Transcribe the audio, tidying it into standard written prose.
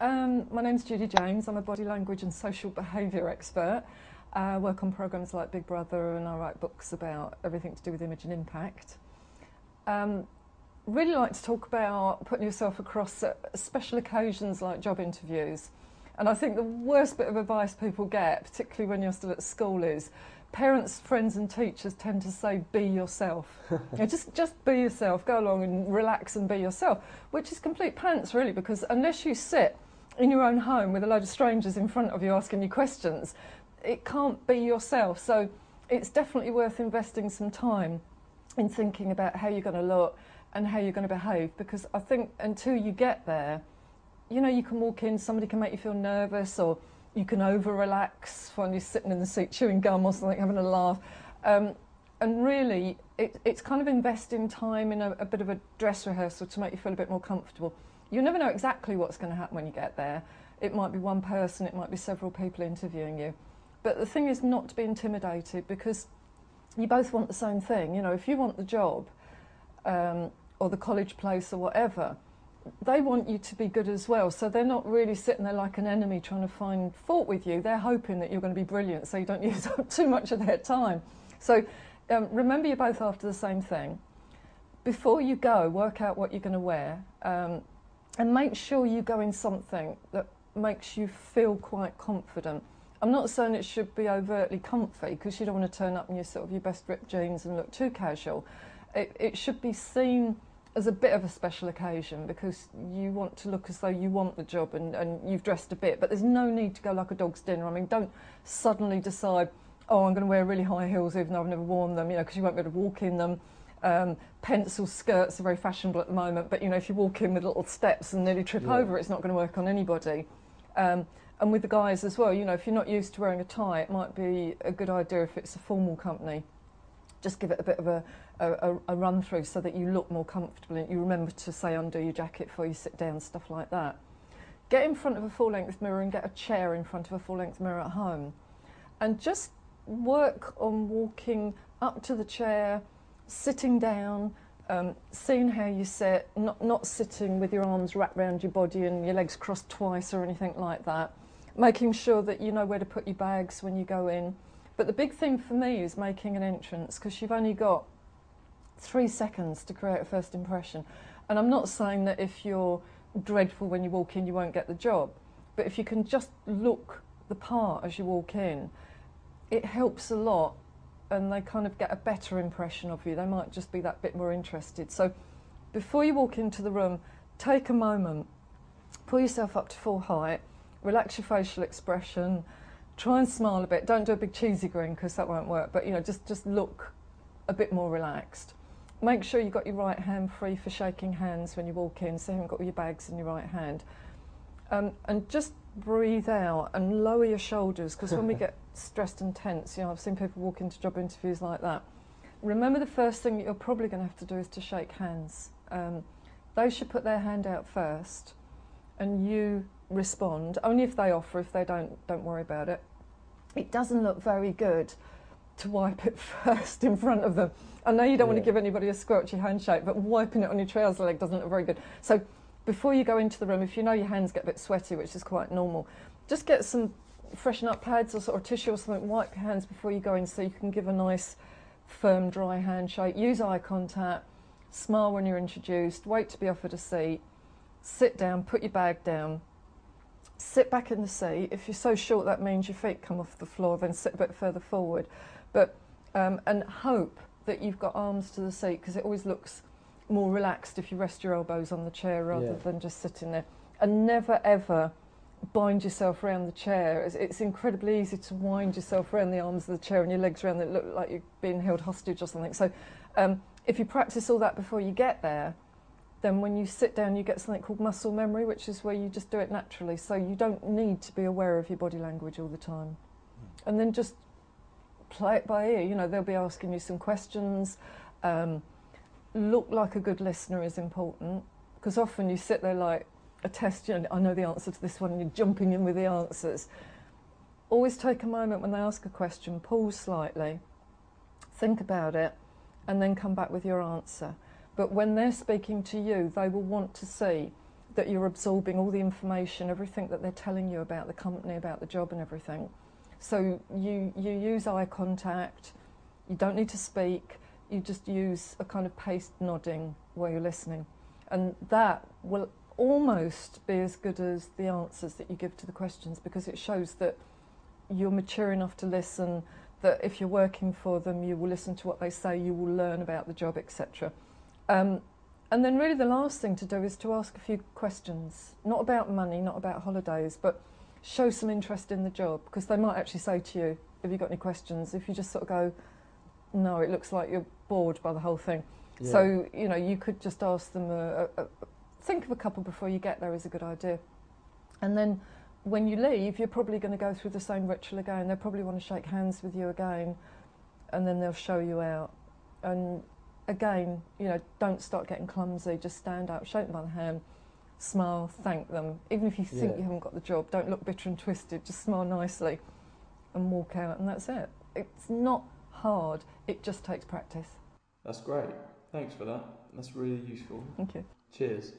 My name's Judy. I'm a body language and social behaviour expert. I work on programmes like Big Brother, and I write books about everything to do with image and impact. Really like to talk about putting yourself across at special occasions like job interviews. And I think the worst bit of advice people get, particularly when you're still at school, is parents, friends and teachers tend to say, be yourself. Just be yourself, go along and relax and be yourself, which is complete pants really, because unless you sit in your own home with a load of strangers in front of you asking you questions, it can't be yourself. So it's definitely worth investing some time in thinking about how you're going to look and how you're going to behave, because I think until you get there, you know, you can walk in, somebody can make you feel nervous, or you can over-relax when you're sitting in the seat chewing gum or something, having a laugh. And really, it's kind of investing time in a bit of a dress rehearsal to make you feel a bit more comfortable. You never know exactly what's going to happen when you get there. It might be one person, it might be several people interviewing you. But the thing is not to be intimidated, because you both want the same thing. You know, if you want the job or the college place or whatever, they want you to be good as well. So they're not really sitting there like an enemy trying to find fault with you. They're hoping that you're going to be brilliant so you don't use up too much of their time. So remember, you're both after the same thing. Before you go, work out what you're going to wear, and make sure you go in something that makes you feel quite confident. I'm not saying it should be overtly comfy, because you don't want to turn up in your sort of your best ripped jeans and look too casual. It should be seen as a bit of a special occasion, because you want to look as though you want the job and you've dressed a bit, but there's no need to go like a dog's dinner. I mean, don't suddenly decide, oh, I'm going to wear really high heels even though I've never worn them, you know, because you won't be able to walk in them. Pencil skirts are very fashionable at the moment, but you know, if you walk in with little steps and nearly trip over, it's not going to work on anybody. And with the guys as well, you know, if you're not used to wearing a tie, it might be a good idea if it's a formal company. Just give it a bit of a run through so that you look more comfortable, and you remember to say undo your jacket before you sit down, stuff like that. Get in front of a full-length mirror and get a chair in front of a full-length mirror at home, and just work on walking up to the chair, sitting down, seeing how you sit, not sitting with your arms wrapped around your body and your legs crossed twice or anything like that. Making sure that you know where to put your bags when you go in. But the big thing for me is making an entrance, because you've only got 3 seconds to create a first impression. And I'm not saying that if you're dreadful when you walk in, you won't get the job. But if you can just look the part as you walk in, it helps a lot, and they kind of get a better impression of you. They might just be that bit more interested. So before you walk into the room, take a moment, pull yourself up to full height, relax your facial expression, try and smile a bit. Don't do a big cheesy grin, because that won't work, but you know, just look a bit more relaxed. Make sure you've got your right hand free for shaking hands when you walk in, so you haven't got all your bags in your right hand. And just breathe out and lower your shoulders, because when we get stressed and tense, you know, I've seen people walk into job interviews like that. Remember, the first thing that you're probably going to have to do is to shake hands. They should put their hand out first, and you respond. Only if they offer. If they don't worry about it. It doesn't look very good to wipe it first in front of them. I know you don't want to give anybody a squelchy handshake, but wiping it on your trouser leg doesn't look very good. So before you go into the room, if you know your hands get a bit sweaty, which is quite normal, just get some freshen up pads or sort of tissue or something, wipe your hands before you go in so you can give a nice firm dry handshake. Use eye contact, smile when you're introduced, wait to be offered a seat, sit down, put your bag down, sit back in the seat. If you're so short that means your feet come off the floor, then sit a bit further forward. But and hope that you've got arms to the seat, because it always looks more relaxed if you rest your elbows on the chair rather than just sitting there. And never ever bind yourself around the chair. It's incredibly easy to wind yourself around the arms of the chair and your legs around it, look like you're being held hostage or something. So if you practice all that before you get there, then when you sit down you get something called muscle memory, which is where you just do it naturally, so you don't need to be aware of your body language all the time. And then just play it by ear. You know, they'll be asking you some questions. Look like a good listener is important, because often you sit there like a test, you know, I know the answer to this one, and you're jumping in with the answers. Always take a moment when they ask a question, pause slightly, think about it, and then come back with your answer. But when they're speaking to you, they will want to see that you're absorbing all the information, everything that they're telling you about the company, about the job and everything. So you use eye contact, you don't need to speak, you just use a kind of paced nodding while you're listening. And that will almost be as good as the answers that you give to the questions, because it shows that you're mature enough to listen, that if you're working for them, you will listen to what they say, you will learn about the job, etc. And then really the last thing to do is to ask a few questions, not about money, not about holidays, but show some interest in the job, because they might actually say to you, have you got any questions? If you just sort of go, no, it looks like you're bored by the whole thing. Yeah. So, you know, you could just ask them, think of a couple before you get there is a good idea. And then when you leave, you're probably going to go through the same ritual again. They'll probably want to shake hands with you again, and then they'll show you out. And again, you know, don't start getting clumsy, just stand up, shake them by the hand, smile, thank them. Even if you think you haven't got the job, don't look bitter and twisted, just smile nicely and walk out, and that's it. It's not hard, it just takes practice. That's great. Thanks for that. That's really useful. Thank you. Cheers.